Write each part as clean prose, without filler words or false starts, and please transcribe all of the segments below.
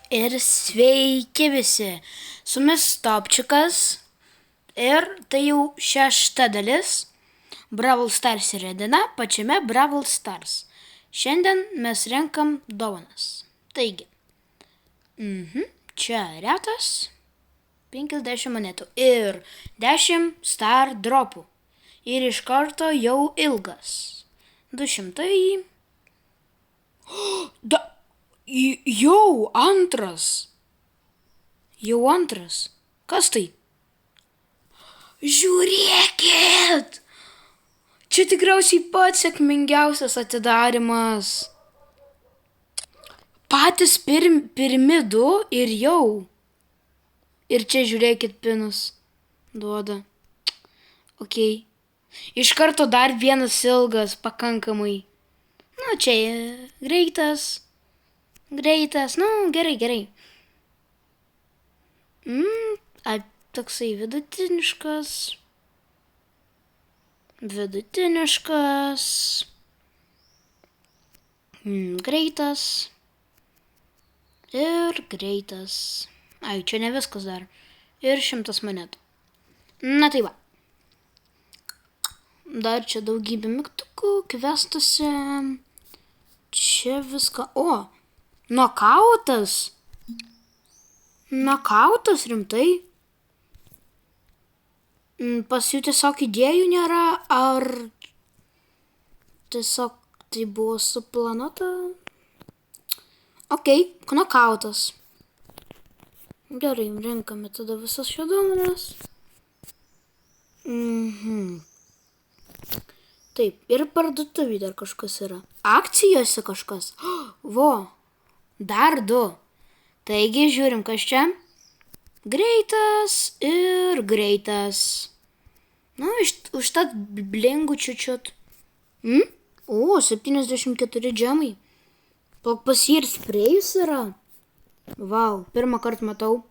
Ir sveiki visi, su jumis Topčikas ir tai jau 6. dalis Brawl Stars redina pačiame Brawl Stars. Šiandien mes renkam dovanas. Taigi, čia retas 50 monetų ir 10 star dropų. Ir iš karto jau ilgas 200. Jau antras. Kas tai? Žiūrėkit! Čia tikriausiai pats sėkmingiausias atidarimas. Patys pirmi 2 ir jau. Ir čia žiūrėkit pinus. Duoda. Ok. Iš karto dar vienas ilgas pakankamai. Čia greitas. Gerai. Toksai vidutiniškas. Greitas. Ir greitas. Čia ne viskas dar. Ir 100 monetų. Na tai va. Dar čia daugybė mygtukų, kvestuose. Čia viską. Nokautas rimtai. Pas jų tiesiog idėjų nėra, ar tiesiog tai buvo suplanuota? Ok, nokautas. Gerai, renkame tada visas šio duomenis. Taip, ir parduotuvė dar kažkas yra. Akcijose kažkas. Dar 2. Taigi, žiūrim, kas čia. Greitas ir greitas. Užtat blingų čiučiut. 74 džemai. Pas jį ir sprėjus yra. Vau, pirmą kartą matau.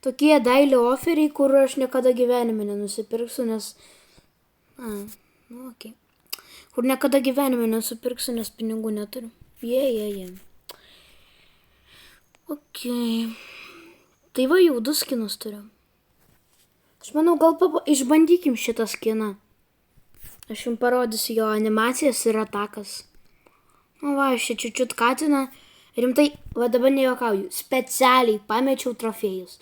Tokie dailio oferiai, kur aš niekada gyvenime nenusipirksiu, nes... Ok. Kur niekada gyvenime nesupirksiu, nes pinigų neturiu. Ok. Tai va, jau 2 skinus turiu. Aš manau, gal išbandykim šitą skiną. Aš jums parodysiu jo animacijas ir atakas. Aš čia čiučiut katiną. Rimtai, va dabar nejuokauju. Specialiai pamečiau trofėjus.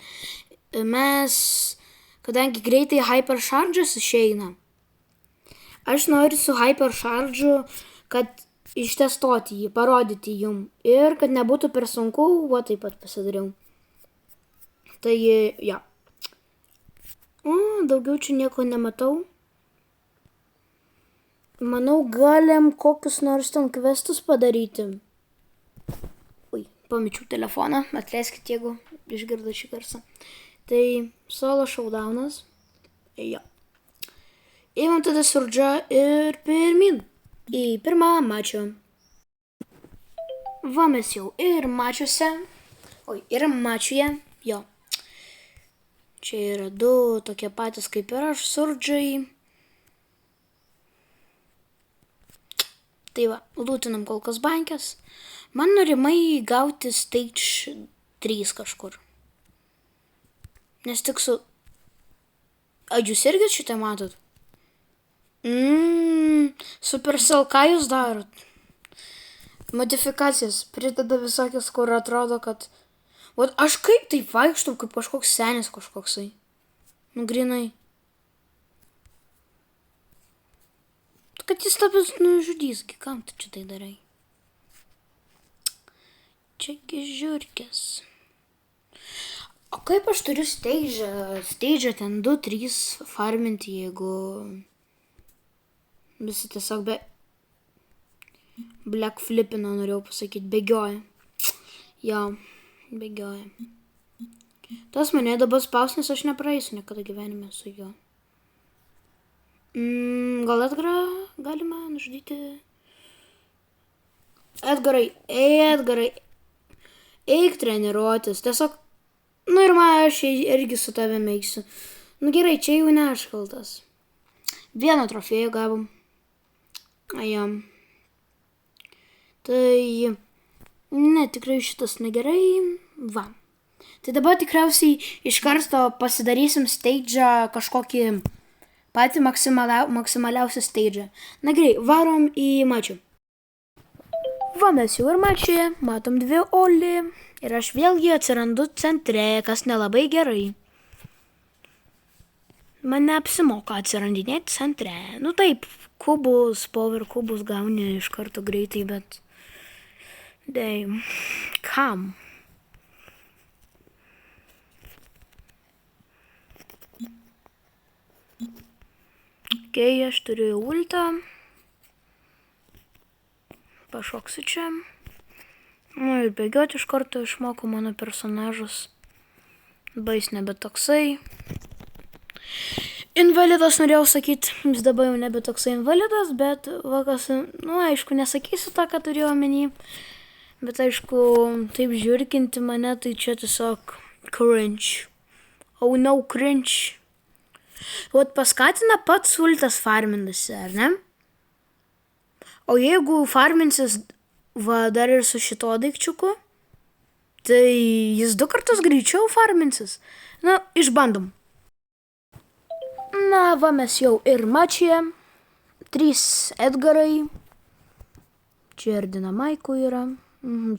Mes, kadangi greitai Hypercharge'as išeina, aš noriu su Hypercharge'u, kad ištestuoti jį, parodyti jum. Ir kad nebūtų per sunku, taip pat pasidariau. Tai, ja. Daugiau čia nieko nematau. Manau, galim kokius nors ten kvestus padaryti. Pamečiau telefoną. Atleiskit, jeigu išgirdo šį garsą. Tai solo showdownas. Jo. Įmam tada surdžą ir pirmin. Į pirmą mačių. Va mes jau ir mačiuose. Ir mačiuje. Jo. Čia yra 2 tokie patys kaip ir aš surdžai. Tai va, lūtinam kol kas bankės. Man norimai gauti stage 3 kažkur. Nes tik su... Jūs irgi šitą matot? Supercell, ką jūs darot? Modifikacijas prideda visokias, kur atrodo, kad... Aš kaip taip vaikštau, kaip kažkoks senis kažkoksai. Grinai. Kad jis tavęs nužudys, kam tu čia tai darai? Čiagi žiūrkės. O kaip aš turiu stage'ą ten 2-3 farminti, jeigu visi tiesiog black flipina, norėjau pasakyti, bėgioja. Jo, bėgioja. Tas mane dabar spaus, nes aš nepraeisiu niekada gyvenime su juo. Gal Edgarą galima nužudyti? Edgarai. Eik treniruotis. Tiesiog Nu ir aš irgi su tavimi eisiu. Nu gerai, čia jau ne aš kaltas. Vieną trofėjų gavom. Ajam. Tai, ne, tikrai šitas negerai. Va. Tai dabar tikriausiai iš karto pasidarysim stage'ą kažkokį patį maksimaliausią stage'ą. Na gerai, varom į mačių. Va, mes jau ir mačiuje, matom dvi Oli. Ir aš vėlgi atsirandu centre, kas nelabai gerai. Man neapsimoka atsirandinėti centre. Nu taip, kubus, power kubus gauni iš karto greitai, bet... Damn. Kam? Okei, aš turiu ultą. Pašoksiu čia. Nu ir bėgioti iš karto išmokau mano personažas. Bais nebe toksai. Invalidas norėjau sakyti, jis dabar jau nebe toksai invalidas, bet vakas, nu aišku, nesakysiu tą, ką turėjau omeny. Bet aišku, taip žiūrkinti mane, tai čia tiesiog cringe. Oh no, cringe. Vat paskatina pats ultas farminasi, ar ne? O jeigu farminsis va dar ir su šito daikčiuku, tai jis 2 kartus greičiau farminsis. Na, išbandom. Na, va mes jau ir mačyje. 3 Edgarai. Čia ir Dinamaikų yra.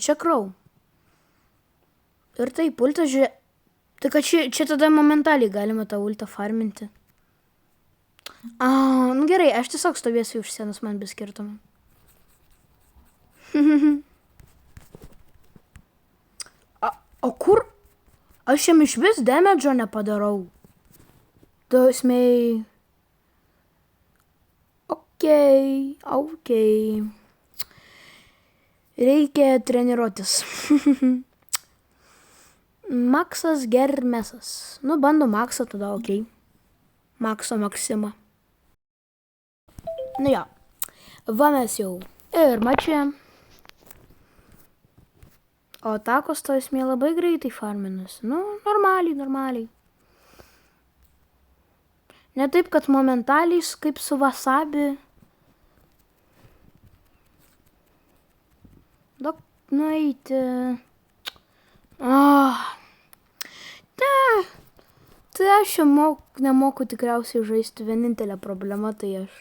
Čia Krau. Ir taip, ultą žiūrė. Tai kad čia tada momentaliai galima tą ultą farminti. Nu gerai, aš tiesiog stovėsiu už sienos, man be skirtumo. O kur? Aš jam iš vis damage'o nepadarau. Dausmiai. Okei. Reikia treniruotis. Maksas Germesas. Nu, bando Maksą tada, okei. Makso Maksima. Nu jo. Va mes jau ir mačia. O takos to esmė labai greitai farminas. Nu, normaliai. Ne taip, kad momentaliai kaip su Wasabi. Daug nueiti. Tai aš nemoku tikriausiai žaisti. Vienintelė problema tai aš.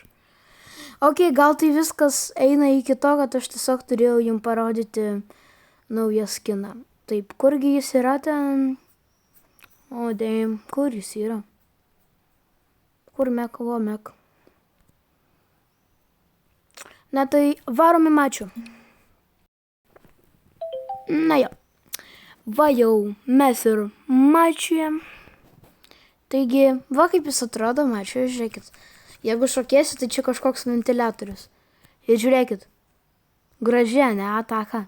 Okei, gal tai viskas eina iki to, kad aš tiesiog turėjau jums parodyti naują skiną. Taip, kurgi jis yra ten? O, damn, kur jis yra? Kur mek, vo mek. Na tai varom į mačių. Na jo. Va jau mes ir mačiuje. Taigi, va kaip jis atrodo mačiuje, žiūrėkit. Jeigu šokėsi, tai čia kažkoks ventiliatorius. Ir žiūrėkit. Graži, ne, ataka.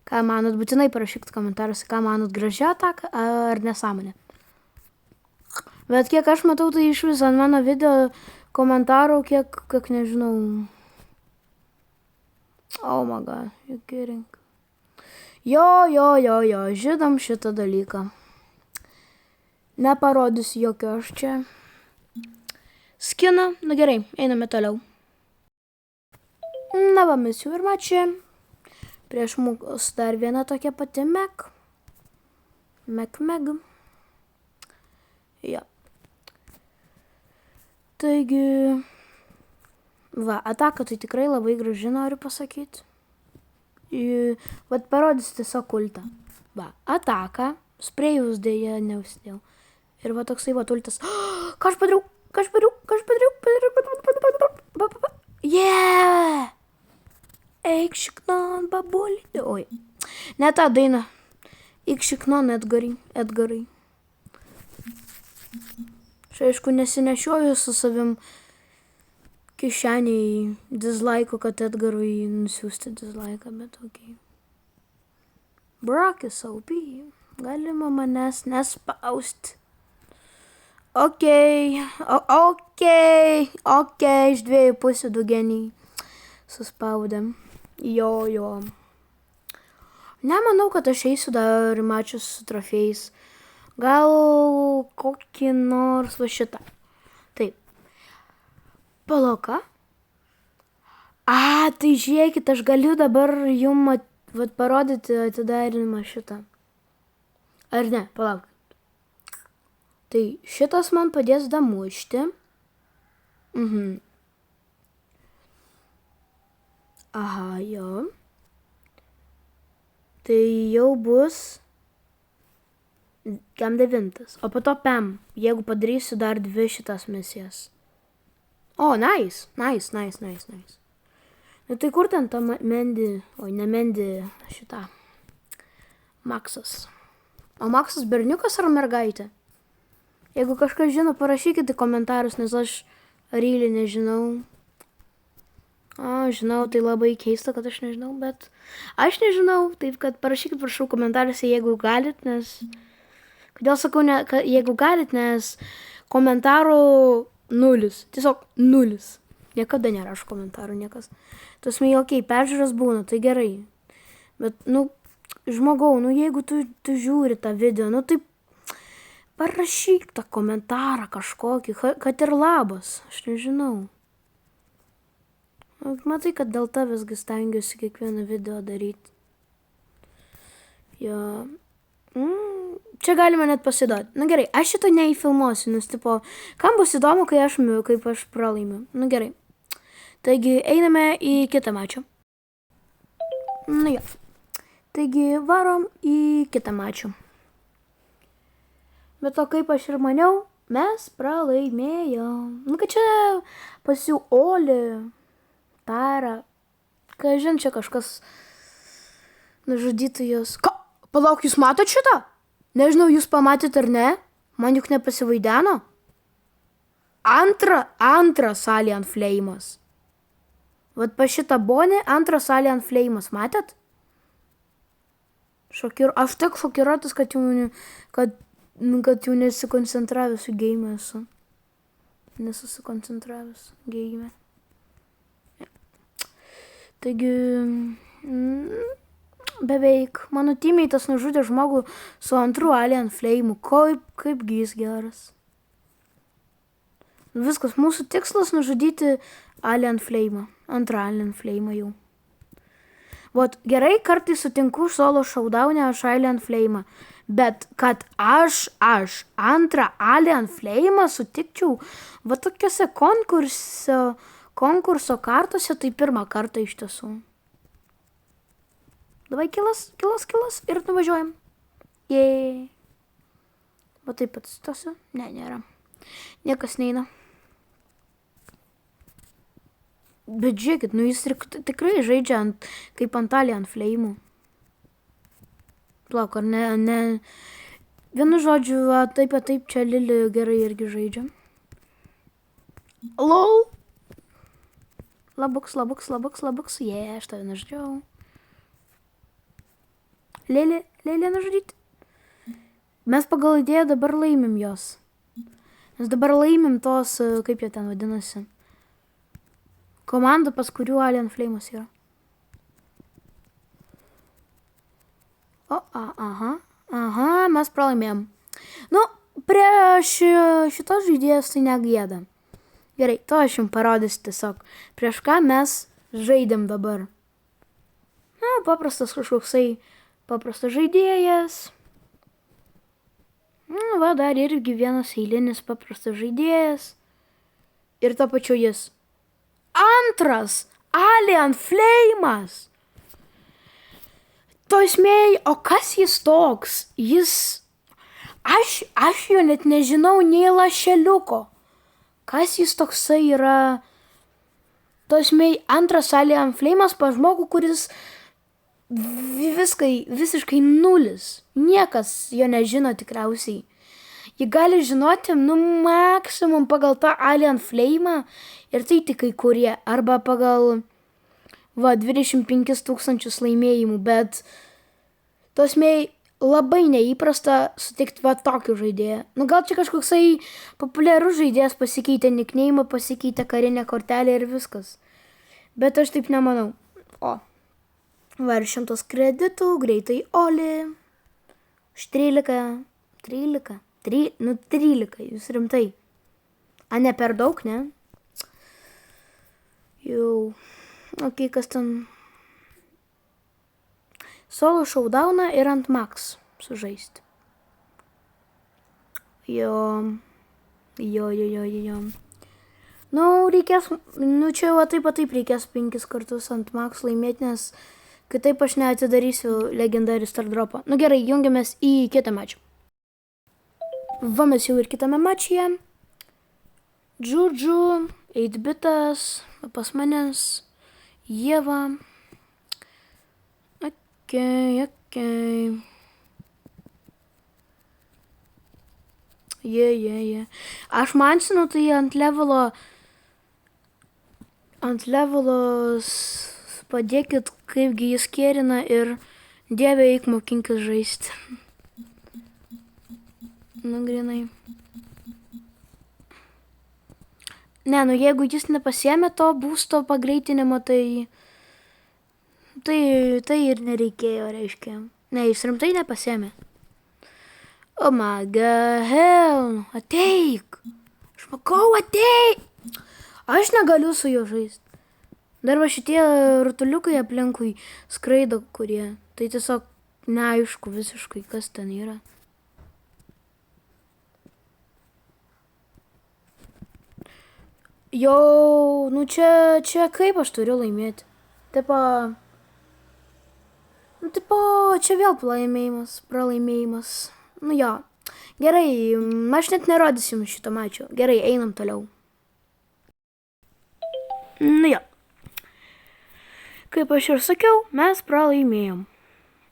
Ką manot, būtinai parašykit komentaruose, ką manot, graži ataka ar nesąmonė. Bet kiek aš matau, tai iš viso ant mano video komentarų, kiek nežinau. Oh my god, you kidding. Jo, žinom šitą dalyką. Neparodysiu jokio aš čia. Skiną, nu gerai, einame toliau. Na va, mes jau ir mačia. Prieš mūsų dar viena tokia pati Meg. Jo. Taigi, va, ataka tai tikrai labai graži, noriu pasakyti. Vat parodys tiesiog ultą. Va, ataka, sprėjus dėja neusidėjau. Ir va toksai va ultas. Ką aš padariau? Yeah! Eik šiknon, babulį. Oi, ne tą dainą. Eik šiknon, Edgarai. Aš aišku nesinešioju su savim kišeniai dislike'o, kad Edgarui nusiųsti dislike'ą, bet okei. Brock is OP. Galima manęs nespausti. Okei, iš 2 pusių du geniai suspaudėm. Jo. Nemanau, kad aš eisiu dar į mačius su trofėjais. Gal kokį nors va šitą. Taip. Palauka. Tai žiūrėkit, aš galiu dabar jum parodyti atidarinimą šitą. Ar ne? Palauk. Tai šitas man padės damušti. Aha, jo. Tai jau bus Kem 9. O po to Pem, jeigu padarysiu dar 2 šitas misijas. Nice. Nu tai kur ten ta Mendi, ne Mendi, šitą. Maksas. O Maksas berniukas ar mergaitė? Jeigu kažkas žino, parašykite į komentarus, nes aš ryliai nežinau. Žinau, tai labai keista, kad aš nežinau, bet aš nežinau, taip kad parašykit, prašau, komentaruose, jeigu galit, nes... Kodėl sakau, jeigu galit, nes komentarų 0. Tiesiog 0. Niekada nerašo komentarų niekas. Tasme, peržiūros būna, tai gerai. Bet, žmogau, jeigu tu žiūri tą video, tai parašyk tą komentarą kažkokį, kad ir labas, aš nežinau. Matai, kad dėl tavęsgi stengiuosi kiekvieną video daryti. Jo. Čia galima net pasiduoti. Gerai, aš šito neįfilmuosiu, nes kam bus įdomu, kaip aš pralaimiu. Gerai. Taigi, einame į kitą mačą. Jo. Taigi, varom į kitą mačą. Bet to, kaip aš ir maniau, mes pralaimėjom. Kad čia pasiu Oli, Tara. Kažin, čia kažkas nužudytų jos. Palauk, jūs matot šitą? Nežinau, jūs pamatėt ar ne? Man juk nepasivaideno. Antras Alien Flame'as. Vat pa šitą bonį antras Alien Flame'as, matėt? Aš tik šokiruotas, kad jau nesikoncentravęs į game esu. Nesusikoncentravęs game. Taigi... Beveik. Mano teammate'as nužudė žmogų su antru Alien Flame'u. Kaipgi jis geras. Viskas, mūsų tikslas nužudyti Alien Flame'ą. Antrą Alien Flame'ą jau. Gerai, kartais sutinku solo showdown'e aš Alien Flame'ą. Bet kad aš antrą Alien Flame'ą sutikčiau tokiuose konkurso kartuose, tai pirmą kartą iš tiesų. Davai kilas ir nuvažiuojam. Jei. Taip atsitosiu. Ne, nėra. Niekas neina. Bet žiūrėkit, jis tikrai žaidžia kaip ant Alien Flame'ų. Plauk, ar ne. Vienu žodžiu, taip, čia Lili gerai irgi žaidžia. LOL. Labuks. Aš tave neždžiau. Lėlė nužudyti. Mes pagal idėją dabar laimim jos. Mes dabar laimim tos, kaip jie ten vadinasi. Komanda, pas kurių Alien Flame'as yra. Aha, mes pralaimėjom. Prieš šitos žaidėjas tai negėda. Gerai, to aš jums parodysiu tiesiog. Prieš ką mes žaidėm dabar. Paprastas žaidėjas. Dar irgi vienas eilinis paprastas žaidėjas. Ir to pačiu jis. Antras Alien Flame'as. Tosmėj, o kas jis toks? Aš jo net nežinau nei lašeliuko. Kas jis toksai yra? Tosmėj, antras Alien Flame'as pa žmogų, kuris visiškai 0. Niekas jo nežino tikriausiai. Jį gali žinoti, maksimum pagal tą Alien Flame'ą ir tai tik kai kurie. Arba pagal 25 000 laimėjimų, bet tosmėj labai neįprasta sutikti tokį žaidėją. Gal čia kažkoksai populiarus žaidėjas pasikeitė nickname'ą, pasikeitė karinę kortelę ir viskas. Bet aš taip nemanau. Va ir 100 kreditų, greitai Oli. Už 13, 13, jūs rimtai. A, ne per daug, ne? Jau, okei, kas ten? Solo showdowną ir ant max sužaisti. Jo. Nu, reikės, čia va taip reikės 5 kartus ant max laimėti, nes kitaip aš neatidarysiu legendary star dropą. Nu gerai, jungiamės į kitą mačą. Va mes jau ir kitame mačyje. Džudžu, 8-bitas, pas manęs, Ieva. Okei. Aš mansinu tai ant levelos padėkit, kaipgi jis kerina ir dieve eik mokinkis žaisti. Nu, grinai. Ne, nu jeigu jis nepasiėmė to būsto pagreitinimo, tai ir nereikėjo, reiškia. Ne, jis rimtai nepasiėmė. Oh my god, hell, ateik. Aš makau, ateik. Aš negaliu su juo žaisti. Dar va šitie rutuliukai aplinkui skraido, kurie. Tai tiesiog neaišku visiškai, kas ten yra. Jau, nu čia kaip aš turiu laimėti? Tipo, čia vėl pralaimėjimas. Nu jo, gerai, aš net nerodysiu jums šito mačio. Gerai, einam toliau. Nu jo. Kaip aš ir sakiau, mes pralaimėjom.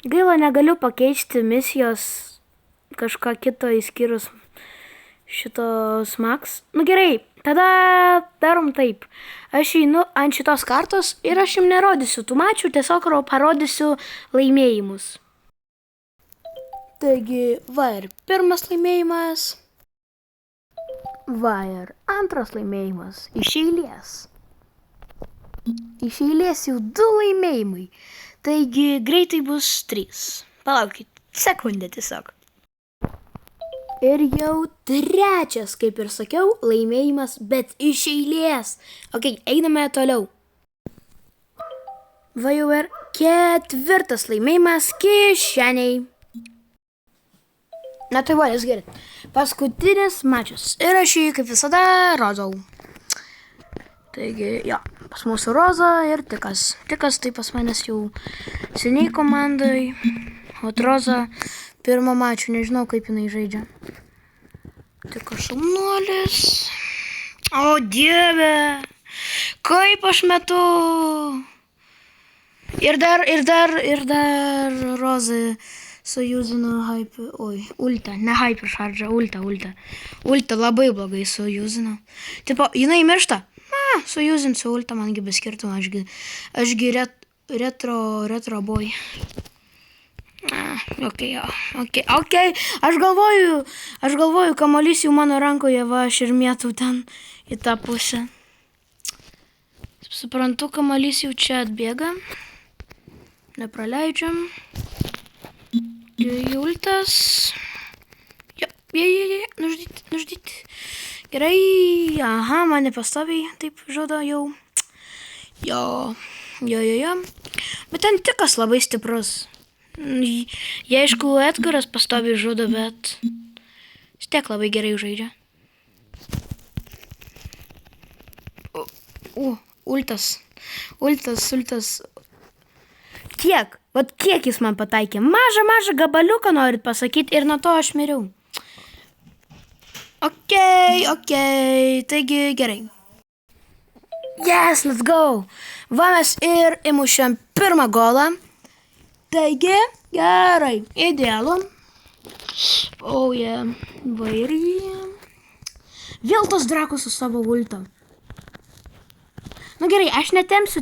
Gaila, negaliu pakeisti misijos kažką kito įskyrus šitos max. Nu gerai, tada darom taip. Aš einu ant šitos kartos ir aš jums nerodysiu tų mačių, tiesiog parodysiu laimėjimus. Taigi, va ir pirmas laimėjimas. Va ir antras laimėjimas. Iš eilės jau 2 laimėjimai. Taigi, greitai bus 3. Palaukit, sekundę tiesiog. Ir jau 3, kaip ir sakiau, laimėjimas, bet iš eilės. Ok, einame toliau. Va jau ir 4 laimėjimas kišeniai. Na tai va, jūs gerai. Paskutinis mačius. Ir aš jį kaip visada rozau. Taigi, jo, pas mūsų Roza ir Tikas. Tikas tai pas manęs jau seniai komandai. O Roza pirmą mačių, nežinau kaip jinai žaidžia. Tikas šaunuolis. O dieve, kaip aš metu. Ir dar Roza sujuzino ultą, ne hyper charge, ultą. Ultą labai blogai sujuzino. Tipo, jinai miršta. Sujuzinsiu ultą, mangi be skirtumą, ašgi retro boy. Ok. Aš galvoju, kamuolys jau mano rankoje, va, aš ir mėtau ten į tą pusę. Suprantu, kamuolys jau čia atbėga. Nepraleidžiam. Ultas. Nuždyti. Gerai. Aha, mane pastoviai taip žudo jau. Jo. Bet ten Tikas labai stiprus. Jie, aišku, Edgaras pastoviai žudo, bet vis tiek labai gerai žaidžia. Ultas. Kiek jis man pataikė? Mažą gabaliuką norit pasakyti ir nuo to aš miriau. Ok, taigi gerai. Yes, let's go. Va mes ir įmušėm pirmą golą. Taigi, gerai, idealu. Va ir jie. Vėl tos drakos su savo ultą. Nu gerai, aš netempsiu,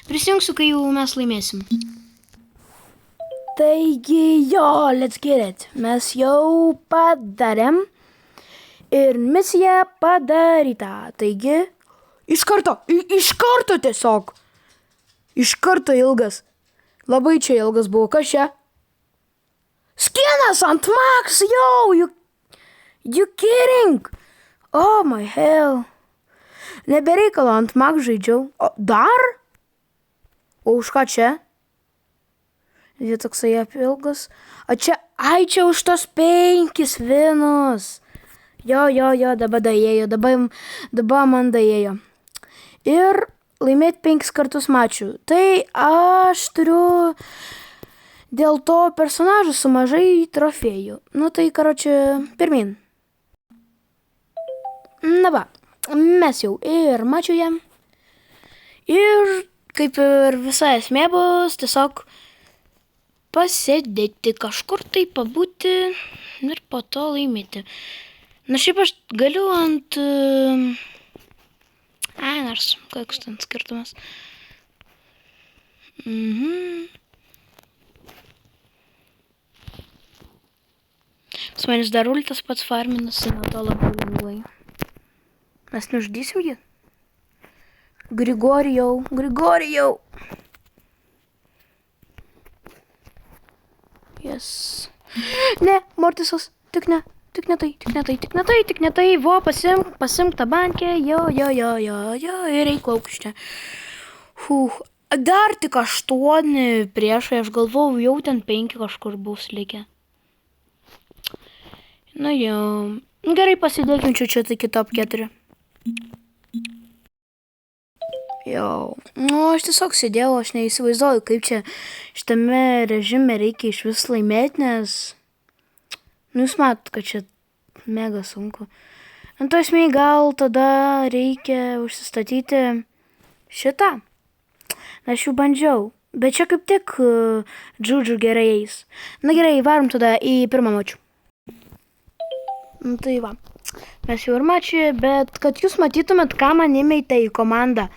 prisijungsiu, kai jau mes laimėsim. Taigi, jo, let's get it. Mes jau padarėm ir misija padaryta. Taigi, iš karto tiesiog. Iš karto ilgas. Labai čia ilgas buvo. Kas čia? Skinas ant Max, you kidding? Oh my hell. Nebereikalo ant Max žaidžiau. O dar? O už ką čia? Jie toksai apilgas. O čia, čia už tos 5 vinus. Jo, dabar daėjo, dabar man daėjo. Ir laimėti 5 kartus mačių. Tai aš turiu dėl to personažų su mažai trofėjų. Nu tai, karočią, pirmin. Na va, mes jau ir mačiuje. Ir kaip ir visa esmė bus, tiesiog pasėdėti kažkur tai pabūti ir po to laimėti. Na šiaip aš galiu ant... nors, koks ten skirtumas. Pas manis dar ultas pats farminasi, nuo to labai lengvai. Mes neuždysim jį? Grigorijau. Yes. Ne, Mortisas, tik ne tai, vo, pasimk tą bankę, jo, ir eik aukštę. Dar tik 8 priešai, aš galvojau, jau ten 5 kažkur bus likę. Nu jau, gerai pasidėkim čia iki top 4. Jau, aš tiesiog sėdėjau, aš neįsivaizduoju, kaip čia šitame režime reikia iš vis laimėti, nes... Jūs matot, kad čia mega sunku. Ant to esmė gal tada reikia užsistatyti šitą. Aš jau bandžiau, bet čia kaip tik džudžu gerai eis. Na gerai, varom tada į pirmą mačių. Tai va, mes jau ir mačiuje, bet kad jūs matytumėt, ką man įmeitė į komandą.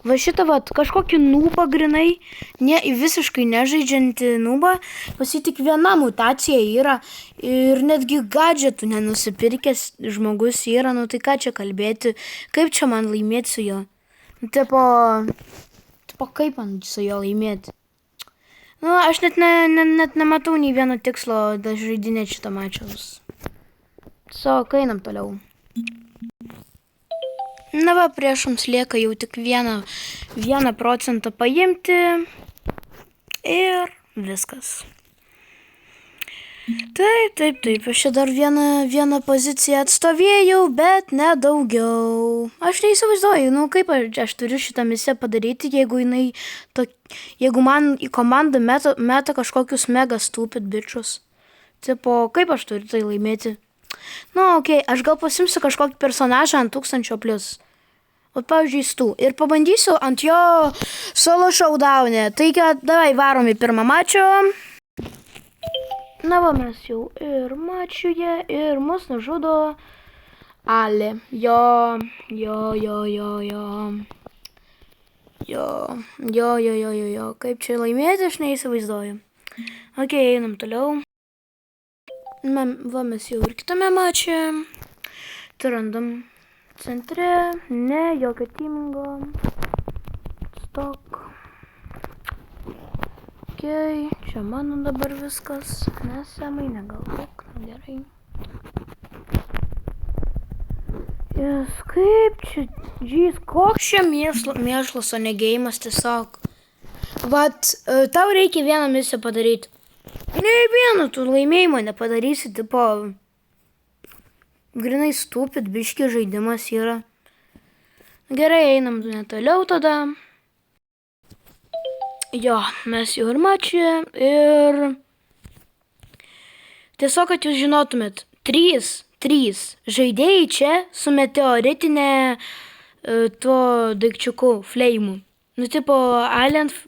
Va šitą kažkokį nūbą grinai, visiškai nežaidžiantį nūbą, pas jį tik viena mutacija yra ir netgi gadžetų nenusipirkęs žmogus yra, nu tai ką čia kalbėti, kaip čia man laimėti su jo? Tipo kaip man su jo laimėti? Nu, aš net nematau nei vieno tikslo žaidinėti šitą mačiaus. Einam toliau. Na va, priešams lieka jau tik 1% paimti ir viskas. Taip, aš čia dar vieną poziciją atstovėjau, bet nedaugiau. Aš neįsivaizduoju, nu kaip aš turiu šitą misiją padaryti, jeigu man į komandą meta kažkokius mega stupid bičius. Tipo, kaip aš turiu tai laimėti? Nu, okei, aš gal pasimsiu kažkokį personažą ant 1000+. O pavyzdžiui, stų. Ir pabandysiu ant jo solo showdown'e. Tai kad, davai, varom į pirmą mačio. Na va, mes jau ir mačiuje, ir mus nužudo Ali. Jo. Kaip čia laimėti, aš neįsivaizduoju. Okei, einam toliau. Va, mes jau ir kitame mače. Tai randam centre, ne, jokio teamingo. Stok. Okei, čia mano dabar viskas. Nesamai, negalvok, gerai. Jas, kaip čia, koks čia mėšlas, o ne geimas tiesiog. Vat, tau reikia vieną misiją padaryti. Nei vieno tu laimėjimo nepadarysi, tipo, grinai stupid, biški žaidimas yra. Gerai, einam netoliau tada. Jo, mes jau ir mačiuje ir tiesiog, kad jūs žinotumėt, 3 žaidėjai čia su meteoritinė tuo daikčiuku, fleimu. Nu, tipo,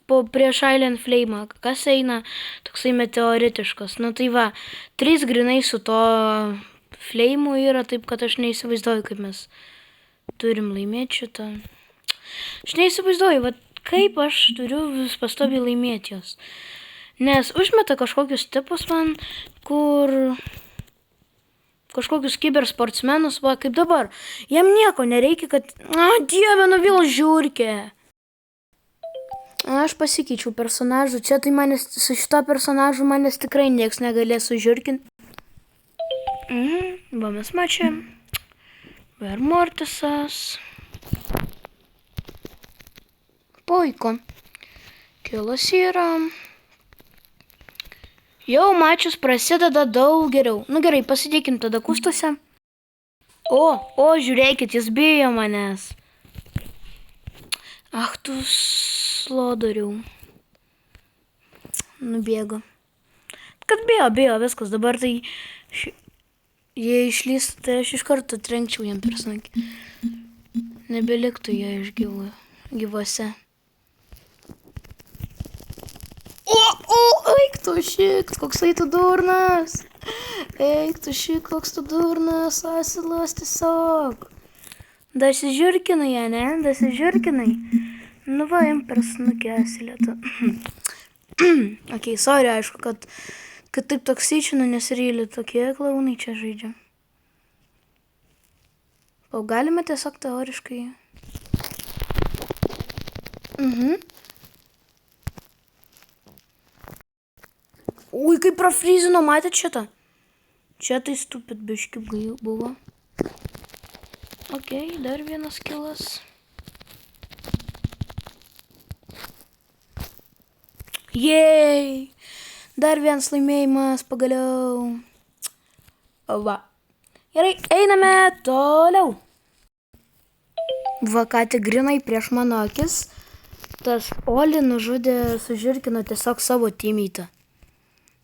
prieš Island Flame, kas eina, toksai meteoritiškas. Nu, tai va, 3 grinai su to Flameu yra, taip, kad aš neįsivaizduoju, kaip mes turim laimėti šitą. Aš neįsivaizduoju, va, kaip aš turiu vis pastoviai laimėti jos. Nes užmeta kažkokius tipus man, kur... kažkokius kibersportsmenus, va, kaip dabar. Jam nieko nereikia, kad... Dieve, nu vėl žiūrkė. Aš pasikeičiau personažų. Čia tai manęs, su šito personažu manęs tikrai nieks negalės sužiurkinti. Va mes mačiam. Ir Mortisas. Puiku. Kilas yra. Jau mačius prasideda daug geriau. Nu gerai, pasidėkim tada kustuose. O, žiūrėkit, jis bijo manęs. Ach, tu slodariau. Nubėgo. Kad bijo, viskas. Dabar tai, jei išlys, tai aš iš karto trenkčiau jam per snakį. Nebeliktų jie iš gyvuose. Eik tu šikt, koksai tu durnas. Eik tu šikt, koks tu durnas, asilas tiesiog. Dasižiurkinai, ne? Dasižiurkinai. Nu va, jam per snukį asilėtų. Ok, sorry, aišku, kad taip toksičinu, nes ryli tokie klaunai čia žaidžia. O galime tiesiog teoriškai. Ui, kaip prafryzino, matėt šitą? Čia tai stupid biški buvo. Ok, dar vienas kilas. Jei! Dar vienas laimėjimas pagaliau. Va. Gerai, einame toliau. Va, ką tik grinai prieš mano akis. Tas Oli nužudė, sužiurkino tiesiog savo teammeitą.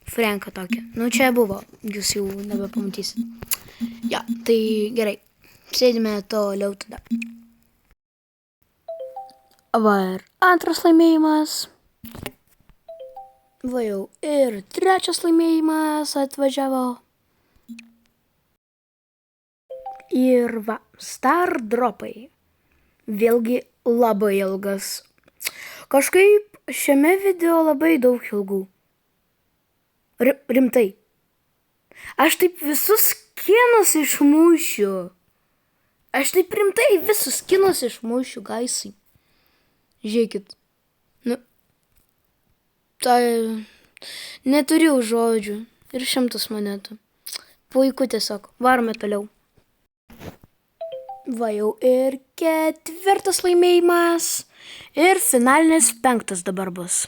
Franką tokį. Nu, čia buvo. Jūs jau nebepamatysit. Ja, tai gerai. Sėdime toliau tada. Va, ir antras laimėjimas. Va jau. Ir trečias laimėjimas atvažiavo. Ir va, Star Dropai. Vėlgi labai ilgas. Kažkaip šiame video labai daug ilgų. Rimtai. Aš taip visus skinus išmušiu. Aš taip rimtai visus skinus išmušiu, gaisai. Žiūrėkit. Nu. Tai neturiu žodžių. Ir 100 monetų. Puiku tiesiog. Varome toliau. Va jau ir ketvirtas laimėjimas. Ir finalinis 5 dabar bus.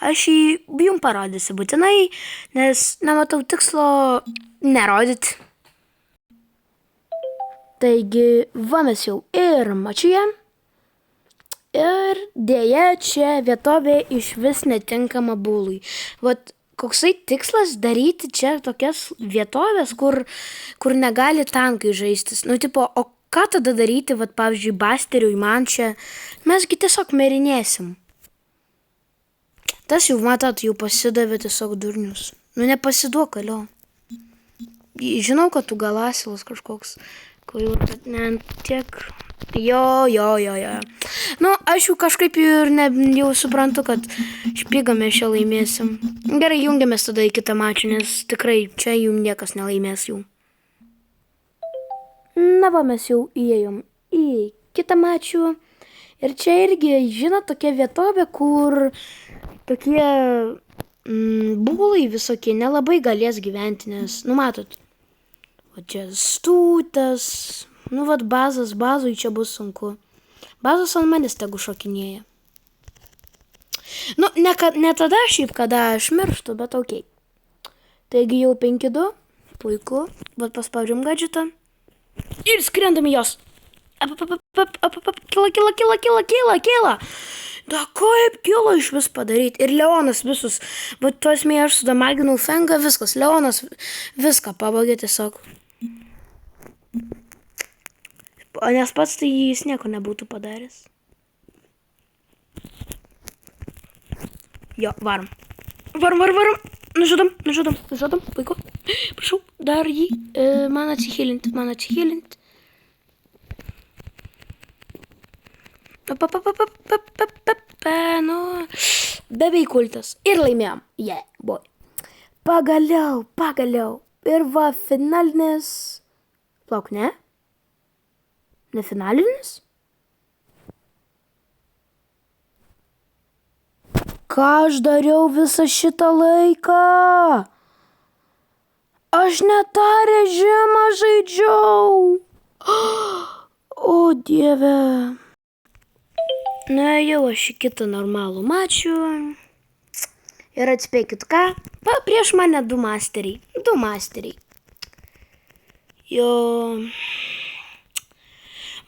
Aš jį jums parodysiu būtinai, nes nematau tikslo nerodyti. Taigi, va mes jau ir mačiuje. Ir dėja, čia vietovė iš vis netinkama būlui. Vat koksai tikslas daryti čia tokias vietovės, kur negali tankai žaistis. Nu, tipo, o ką tada daryti, vat, pavyzdžiui, Basteriui, man čia? Mesgi tiesiog merinėsim. Tas jau, matot, jau pasidavė tiesiog durnius. Nu, nepasiduok, alio. Žinau, kad tu gal asilas kažkoks. Kvailų, bet ne tiek. Jo. Nu, aš jau kažkaip ir jau suprantu, kad špygame šią laimėsim. Gerai, jungiamės tada į kitą mačą, nes tikrai čia jums niekas nelaimės jau. Na va, mes jau įėjom į kitą mačą. Ir čia irgi, žinot, tokia vietovė, kur tokie būlai visokie nelabai galės gyventi, nes, nu matot, o čia stūtas, nu vat bazui čia bus sunku. Bazas ant manęs tegu šokinėja. Nu, ne tada šiaip, kada aš mirštu, bet okei. Taigi jau 5-2, puiku, vat paspaudžiam gadžetą ir skrendam į jos. Kyla. Da kaip kilo iš vis padaryti. Ir Leonas visus, bet tu esmė aš sudamaginau Fengą, viskas. Leonas viską pabagė tiesiog. Nes pats tai jis nieko nebūtų padaręs. Jo, varom. Nužudom. Puiku. Prašau, dar jį. Man atsihilint. Nu, beveik kultas. Ir laimėjom. Yeah, boy. Pagaliau. Ir va, finalinis. Plauk, ne? Ne finalinis? Ką aš dariau visą šitą laiką? Aš ne tą režimą žaidžiau. O Dieve. Nuėjau aš į kitą normalų mačių. Ir atspėkit ką? Prieš mane du masteriai. Jo.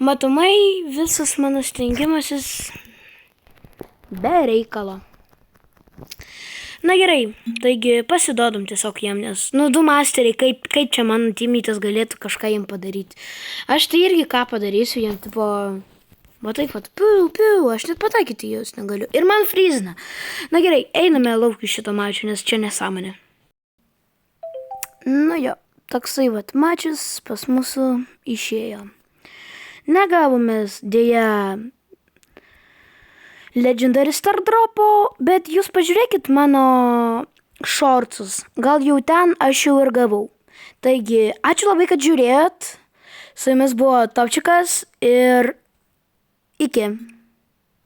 Matomai visas mano stengimasis be reikalo. Na gerai, taigi pasidodom tiesiog jiem, nes, du masteriai, kaip čia mano timytas galėtų kažką jiem padaryti. Aš tai irgi ką padarysiu jiem, tipo, matai, piu, aš net pataikyti jūs negaliu. Ir man frizina. Na gerai, einame lauk iš šito mačio, nes čia nesąmonė. Nu jo, toksai mačius pas mūsų išėjo. Negavomės dėja Legendary Star Dropo, bet jūs pažiūrėkit mano shortsus. Gal jau ten aš jau ir gavau. Taigi, ačiū labai, kad žiūrėjot. Su jumis buvo Topčikas ir iki.